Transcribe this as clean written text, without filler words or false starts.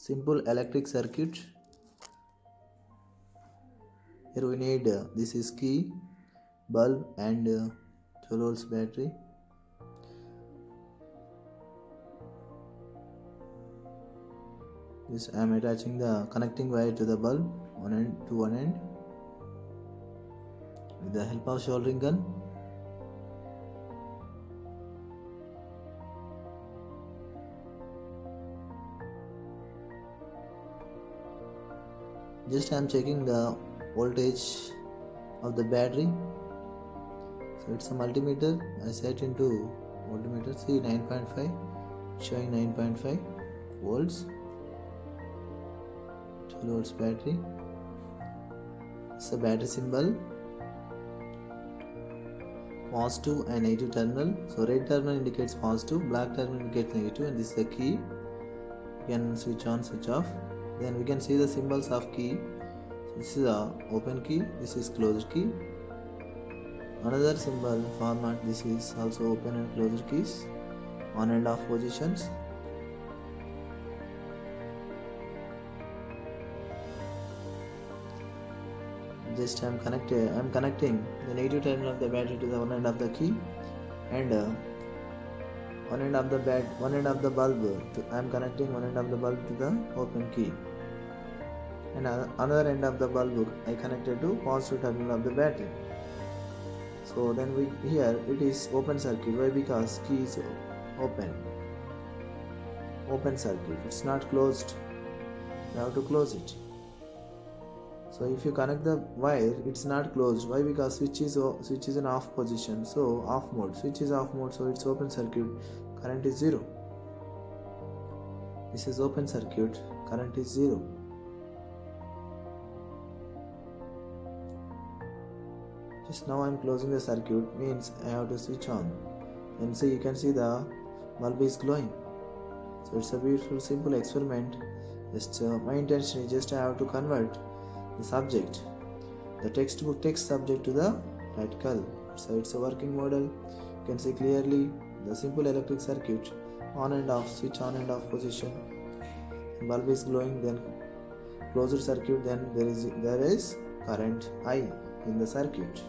simple electric circuit. Here we need this is key, bulb and 12 volts battery. This I am attaching the connecting wire to the bulb one end with the help of soldering gun. Just I am checking the voltage of the battery. So it's a multimeter. I set into voltmeter. See 9.5 showing 9.5 volts. 12 volts battery. It's a battery symbol. Positive and negative terminal. So red terminal indicates positive, black terminal indicates negative, and this is the key. You can switch on, switch off. Then we can see the symbols of key. So this is a open key, this is closed key. Another symbol format, this is also open and closed keys, on and off positions. Just I am connecting the negative terminal of the battery to the one end of the key, and one end of the bulb. I am connecting one end of the bulb to the open key, and another end of the bulb I connected to positive terminal of the battery. So then here it is open circuit. Why? Because key is open circuit. It's not closed. You have to close it. So if you connect the wire, it's not closed. Why? Because switch is in off position. So off mode. Switch is off mode. So it's open circuit. Current is 0. This is open circuit. Current is 0. Just now I am closing the circuit. Means I have to switch on. And see, you can see the bulb is glowing. So it's a beautiful, simple experiment. Just my intention is just I have to convert the subject, the textbook text subject, to the practical. So it's a working model. You can see clearly the simple electric circuit, on and off, switch on and off position. Bulb is glowing, then closed circuit, then there is current I in the circuit.